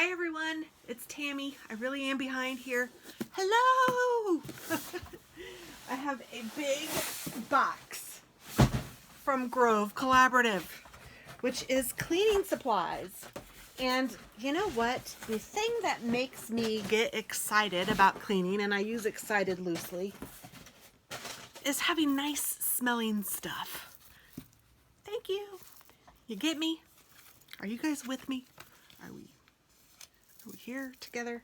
Hi everyone, it's Tammy. I really am behind here. Hello! I have a big box from Grove Collaborative, which is cleaning supplies. And you know what? The thing that makes me get excited about cleaning, and I use excited loosely, is having nice smelling stuff. Thank you. You get me? Are you guys with me? Are we here together?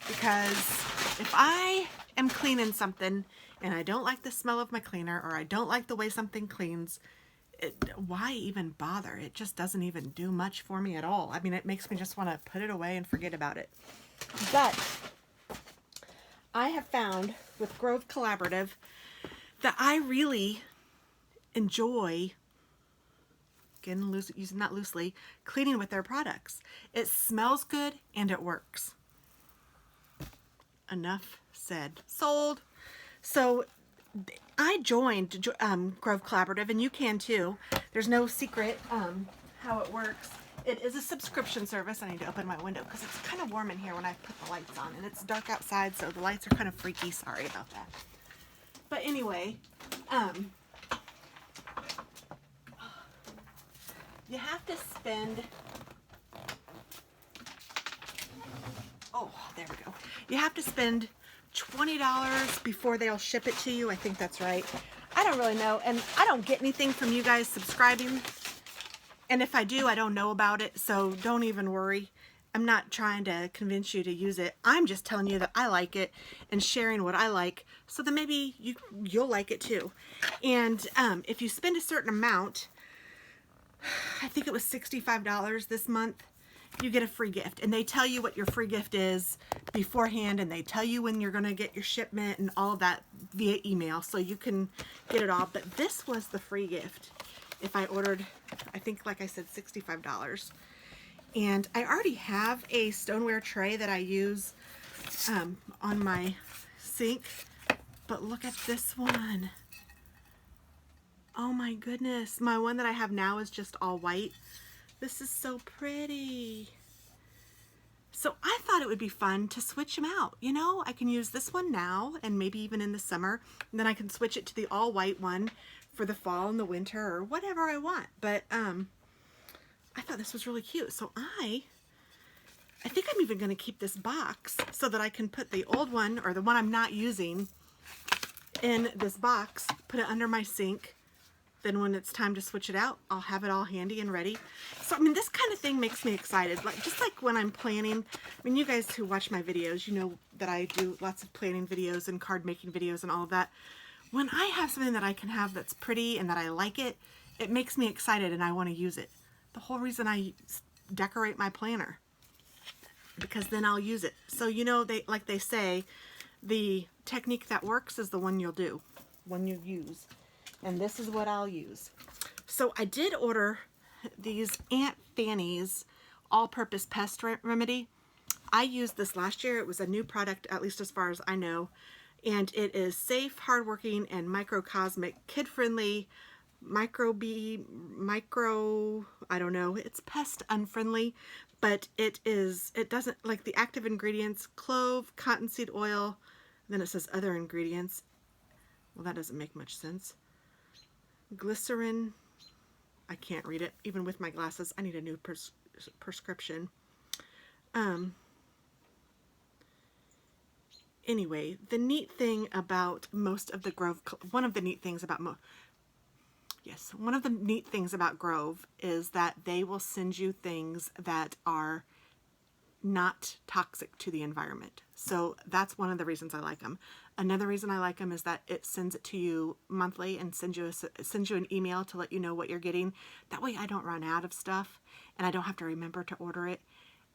Because if I am cleaning something and I don't like the smell of my cleaner, or I don't like the way something cleans, why even bother? It just doesn't even do much for me at all. I mean, it makes me just want to put it away and forget about it. But I have found with Grove Collaborative that I really enjoy, again, using that loosely, cleaning with their products. It smells good and it works. Enough said. Sold. So I joined Grove Collaborative, and you can too. There's no secret how it works. It is a subscription service. I need to open my window because it's kind of warm in here when I put the lights on, and it's dark outside, so the lights are kind of freaky. Sorry about that. But anyway, you have to spend, oh, there we go. You have to spend $20 before they'll ship it to you. I think that's right. I don't really know, and I don't get anything from you guys subscribing. And if I do, I don't know about it, so don't even worry. I'm not trying to convince you to use it. I'm just telling you that I like it and sharing what I like, so that maybe you'll like it too. And if you spend a certain amount, I think it was $65 this month, you get a free gift. And they tell you what your free gift is beforehand, and they tell you when you're going to get your shipment and all of that via email, so you can get it all. But this was the free gift if I ordered, I think, like I said, $65. And I already have a stoneware tray that I use on my sink, but look at this one. Oh my goodness, my one that I have now is just all white. This is so pretty. So I thought it would be fun to switch them out. You know, I can use this one now and maybe even in the summer, and then I can switch it to the all white one for the fall and the winter or whatever I want. But I thought this was really cute. So I think I'm even going to keep this box so that I can put the old one, or the one I'm not using, in this box, put it under my sink. Then when it's time to switch it out, I'll have it all handy and ready. So, I mean, this kind of thing makes me excited. Like, just like when I'm planning, I mean, you guys who watch my videos, you know that I do lots of planning videos and card making videos and all of that. When I have something that I can have that's pretty and that I like it, it makes me excited and I want to use it. The whole reason I decorate my planner, because then I'll use it. So, you know, like they say, the technique that works is the one you'll do, one you use. And this is what I'll use. So I did order these Aunt Fanny's all-purpose pest remedy. I used this last year. It was a new product, at least as far as I know. And it is safe, hardworking, and microcosmic, kid-friendly, I don't know, it's pest unfriendly, but it doesn't, like the active ingredients, clove, cottonseed oil, then it says other ingredients. Well, that doesn't make much sense. Glycerin, I can't read it, even with my glasses. I need a new prescription. Anyway, the neat thing about most of the Grove, one of the neat things about Grove is that they will send you things that are not toxic to the environment. So that's one of the reasons I like them. Another reason I like them is that it sends it to you monthly and sends you an email to let you know what you're getting. That way I don't run out of stuff and I don't have to remember to order it.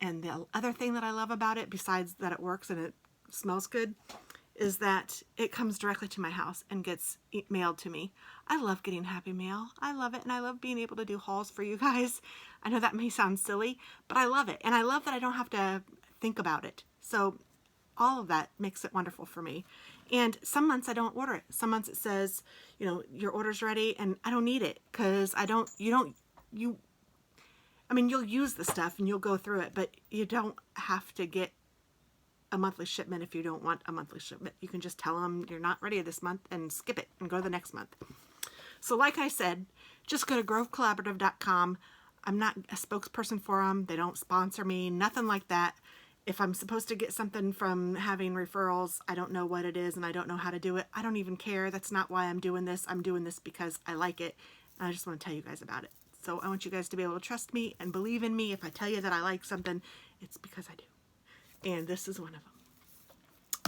And the other thing that I love about it, besides that it works and it smells good, is that it comes directly to my house and gets mailed to me. I love getting happy mail. I love it, and I love being able to do hauls for you guys. I know that may sound silly, but I love it, and I love that I don't have to think about it. So all of that makes it wonderful for me. And some months I don't order it. Some months it says, you know, your order's ready, and I don't need it because I mean, you'll use the stuff and you'll go through it, but you don't have to get a monthly shipment if you don't want a monthly shipment. You can just tell them you're not ready this month and skip it and go to the next month. So like I said, just go to grovecollaborative.com. I'm not a spokesperson for them. They don't sponsor me, nothing like that. If I'm supposed to get something from having referrals, I don't know what it is and I don't know how to do it. I don't even care. That's not why I'm doing this. I'm doing this because I like it. And I just want to tell you guys about it. So I want you guys to be able to trust me and believe in me. If I tell you that I like something, it's because I do. And this is one of them.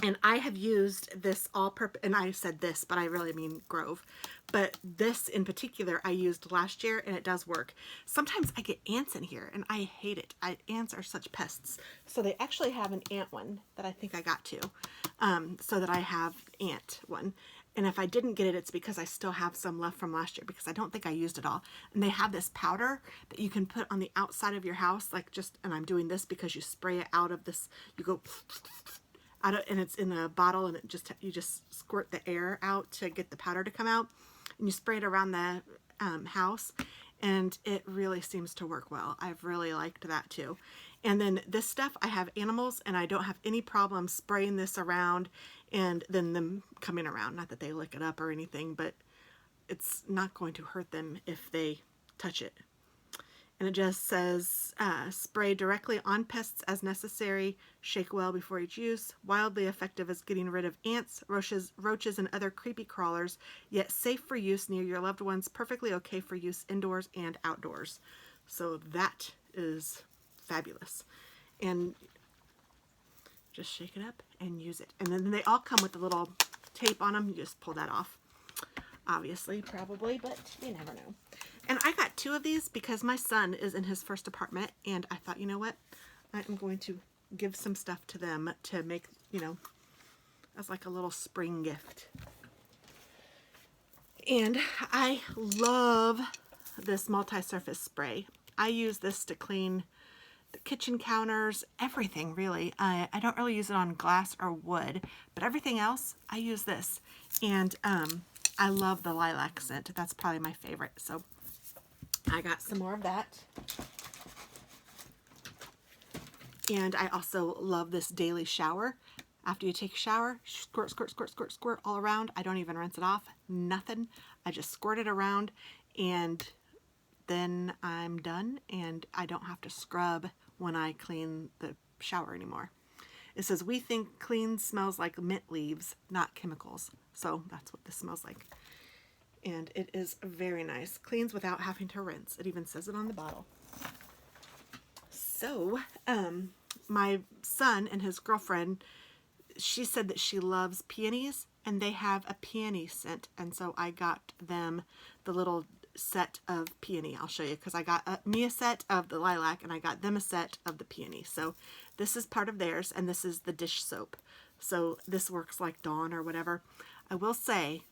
And I have used this all-purpose, and I said this, but I really mean Grove. But this in particular I used last year, and it does work. Sometimes I get ants in here, and I hate it. Ants are such pests. So they actually have an ant one that I think I got to, so that I have ant one. And if I didn't get it, it's because I still have some left from last year, because I don't think I used it all. And they have this powder that you can put on the outside of your house, like just, and I'm doing this because you spray it out of this, you go out of, and it's in a bottle, and it just, you just squirt the air out to get the powder to come out, and you spray it around the house, and it really seems to work well. I've really liked that too. And then this stuff, I have animals, and I don't have any problem spraying this around and then them coming around. Not that they lick it up or anything, but it's not going to hurt them if they touch it. And it just says, spray directly on pests as necessary, shake well before each use, wildly effective as getting rid of ants, roaches, and other creepy crawlers, yet safe for use near your loved ones, perfectly okay for use indoors and outdoors. So that is fabulous. And just shake it up and use it. And then they all come with a little tape on them. You just pull that off. Obviously, probably, but you never know. And I got 2 of these because my son is in his first apartment, and I thought, you know what? I am going to give some stuff to them to make, you know, as like a little spring gift. And I love this MultiSurface Spray. I use this to clean the kitchen counters, everything really. I don't really use it on glass or wood, but everything else, I use this. And I love the lilac scent. That's probably my favorite. So I got some more of that. And I also love this daily shower. After you take a shower, squirt, squirt, squirt, squirt, squirt all around. I don't even rinse it off. Nothing. I just squirt it around, and then I'm done, and I don't have to scrub when I clean the shower anymore. It says, we think clean smells like mint leaves, not chemicals. So that's what this smells like. And it is very nice. Cleans without having to rinse. It even says it on the bottle. So, my son and his girlfriend, she said that she loves peonies, and they have a peony scent. And so I got them the little set of peony. I'll show you, because I got me a set of the lilac, and I got them a set of the peony. So this is part of theirs, and this is the dish soap. So this works like Dawn or whatever. I will say,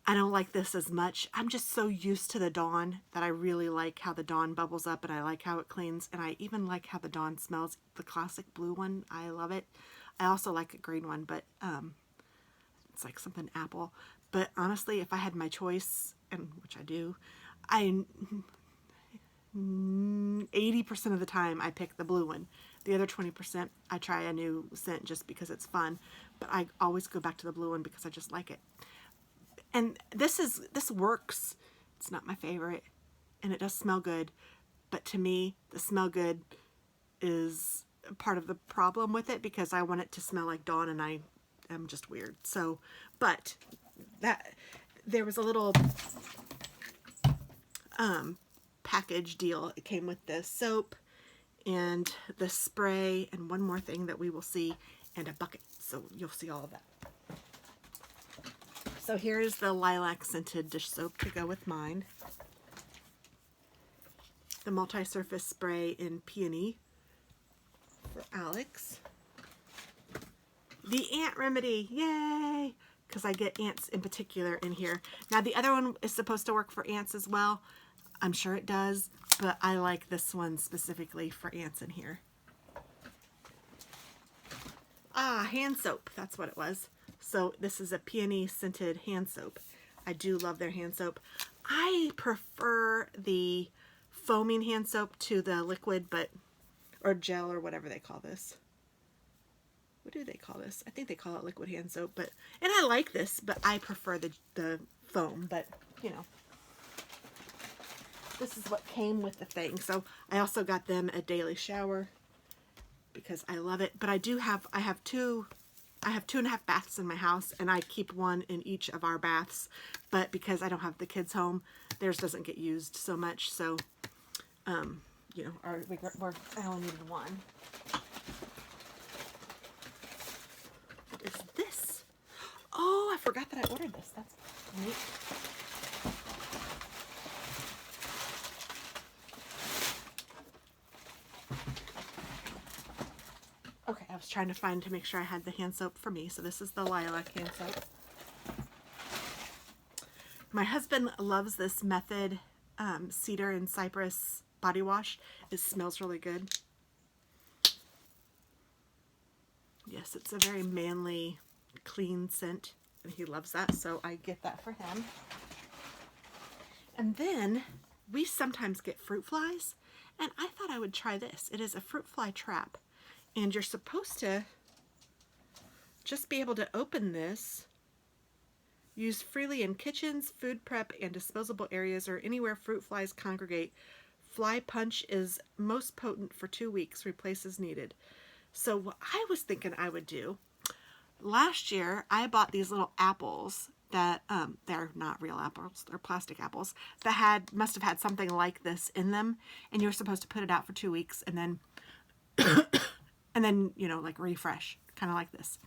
I don't like this as much. I'm just so used to the Dawn that I really like how the Dawn bubbles up, and I like how it cleans, and I even like how the Dawn smells. The classic blue one, I love it. I also like a green one, but it's like something apple. But honestly, if I had my choice, and which I do, 80% of the time I pick the blue one. The other 20% I try a new scent just because it's fun. But I always go back to the blue one because I just like it. And this works. It's not my favorite, and it does smell good. But to me, the smell good is part of the problem with it, because I want it to smell like Dawn, and I am just weird. So, but that there was a little package deal. It came with the soap and the spray and one more thing that we will see, and a bucket. So you'll see all of that. So here's the lilac scented dish soap to go with mine. The MultiSurface Spray in Peony for Alex. The Ant Remedy, yay! Because I get ants in particular in here. Now the other one is supposed to work for ants as well. I'm sure it does, but I like this one specifically for ants in here. Ah, hand soap, that's what it was. So this is a peony scented hand soap. I do love their hand soap. I prefer the foaming hand soap to the liquid, but, or gel or whatever they call this. What do they call this? I think they call it liquid hand soap, but, and I like this, but I prefer the foam, but you know, this is what came with the thing. So I also got them a daily shower because I love it, but I have 2.5 baths in my house, and I keep one in each of our baths, but because I don't have the kids home, theirs doesn't get used so much, so, you know, I only needed one. What is this? Oh, I forgot that I ordered this. That's neat. Okay, I was trying to make sure I had the hand soap for me. So this is the lilac hand soap. My husband loves this Method cedar and cypress body wash. It smells really good. Yes, it's a very manly, clean scent, and he loves that, so I get that for him. And then we sometimes get fruit flies, and I thought I would try this. It is a fruit fly trap. And you're supposed to just be able to open this, use freely in kitchens, food prep, and disposable areas, or anywhere fruit flies congregate. Fly punch is most potent for 2 weeks, replace as needed. So what I was thinking I would do, last year I bought these little apples that, they're not real apples, they're plastic apples, that must have had something like this in them, and you're supposed to put it out for 2 weeks, and then you know, like refresh, kind of like this.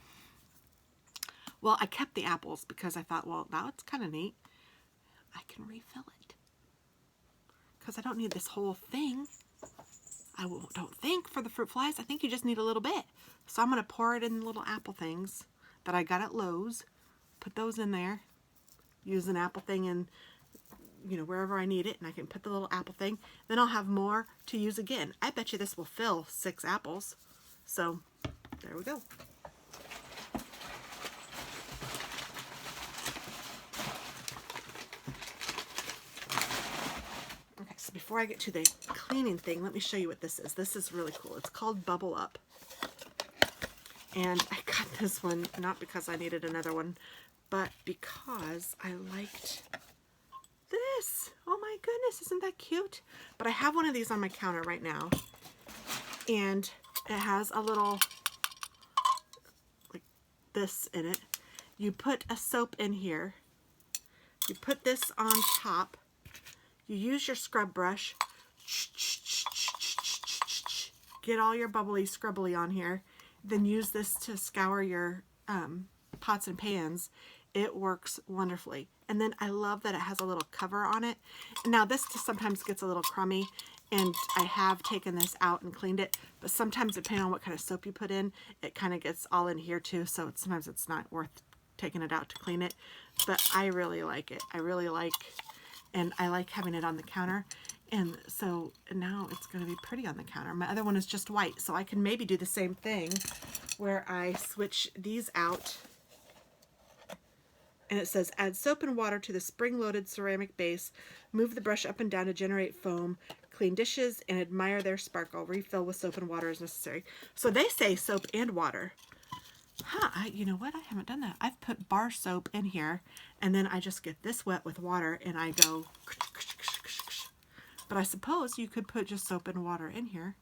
Well, I kept the apples because I thought, well, that's kind of neat. I can refill it because I don't need this whole thing. I don't think for the fruit flies. I think you just need a little bit. So I'm going to pour it in little apple things that I got at Lowe's. Put those in there. Use an apple thing in, you know, wherever I need it, and I can put the little apple thing. Then I'll have more to use again. I bet you this will fill 6 apples. So there we go. Okay, so before I get to the cleaning thing, let me show you what this is. This is really cool. It's called Bubble Up. And I got this one not because I needed another one, but because I liked this. Oh my goodness, isn't that cute? But I have one of these on my counter right now. And it has a little, like this in it. You put a soap in here. You put this on top. You use your scrub brush. Get all your bubbly scrubbly on here. Then use this to scour your pots and pans. It works wonderfully. And then I love that it has a little cover on it. Now this sometimes gets a little crummy, and I have taken this out and cleaned it, but sometimes depending on what kind of soap you put in, it kind of gets all in here too, so sometimes it's not worth taking it out to clean it. But I really like it. And I like having it on the counter, and so now it's going to be pretty on the counter. My other one is just white, so I can maybe do the same thing where I switch these out. And it says, add soap and water to the spring-loaded ceramic base. Move the brush up and down to generate foam. Clean dishes and admire their sparkle. Refill with soap and water as necessary. So they say soap and water. Huh, you know what? I haven't done that. I've put bar soap in here, and then I just get this wet with water, and I go... But I suppose you could put just soap and water in here.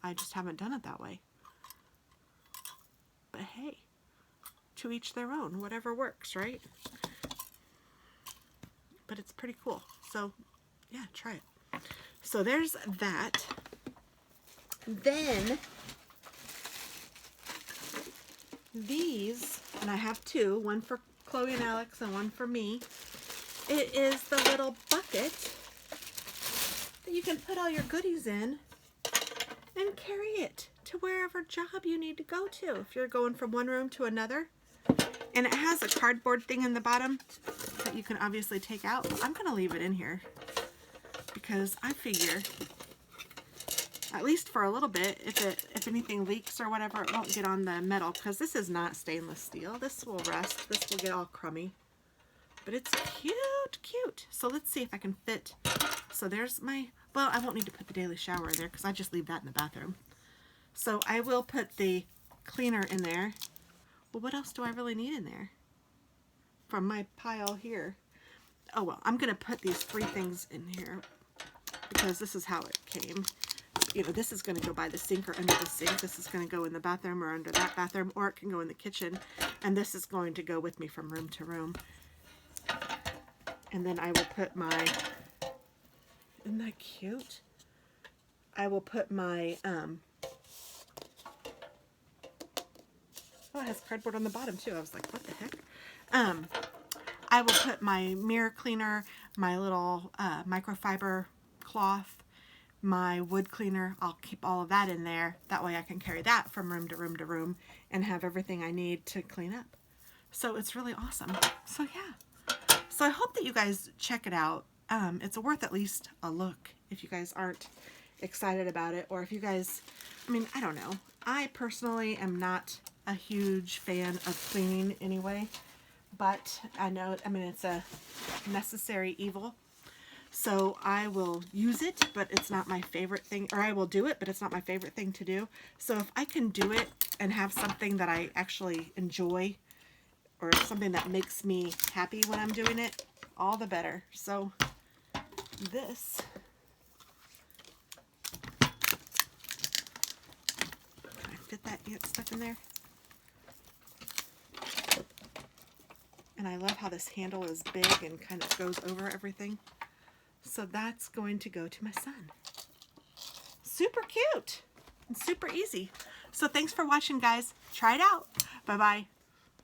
I just haven't done it that way. But hey, to each their own, whatever works, right? But it's pretty cool. So yeah, try it. So there's that. Then these, and I have two, one for Chloe and Alex and one for me. It is the little bucket that you can put all your goodies in and carry it to wherever job you need to go to if you're going from one room to another. And it has a cardboard thing in the bottom that you can obviously take out. I'm going to leave it in here because I figure, at least for a little bit, if anything leaks or whatever, it won't get on the metal, because this is not stainless steel. This will rust. This will get all crummy. But it's cute, cute. So let's see if I can fit So there's my, well, I won't need to put the daily shower in there because I just leave that in the bathroom. So I will put the cleaner in there. Well, what else do I really need in there from my pile here? Oh, well, I'm going to put these 3 things in here because this is how it came. You know, this is going to go by the sink or under the sink. This is going to go in the bathroom or under that bathroom, or it can go in the kitchen. And this is going to go with me from room to room. And then I will put my, isn't that cute? I will put my, oh, it has cardboard on the bottom too. I was like, what the heck? I will put my mirror cleaner, my little microfiber cloth, my wood cleaner. I'll keep all of that in there. That way I can carry that from room to room to room and have everything I need to clean up. So it's really awesome. So yeah. So I hope that you guys check it out. It's worth at least a look if you guys aren't excited about it, or if you guys, I mean, I don't know. I personally am not a huge fan of cleaning anyway, but I know, I mean, it's a necessary evil. So I will use it, but it's not my favorite thing, or I will do it, but it's not my favorite thing to do. So if I can do it and have something that I actually enjoy, or something that makes me happy when I'm doing it, all the better. So this, can I fit that stuff in there? And I love how this handle is big and kind of goes over everything. So that's going to go to my son. Super cute and super easy. So thanks for watching, guys. Try it out. Bye-bye.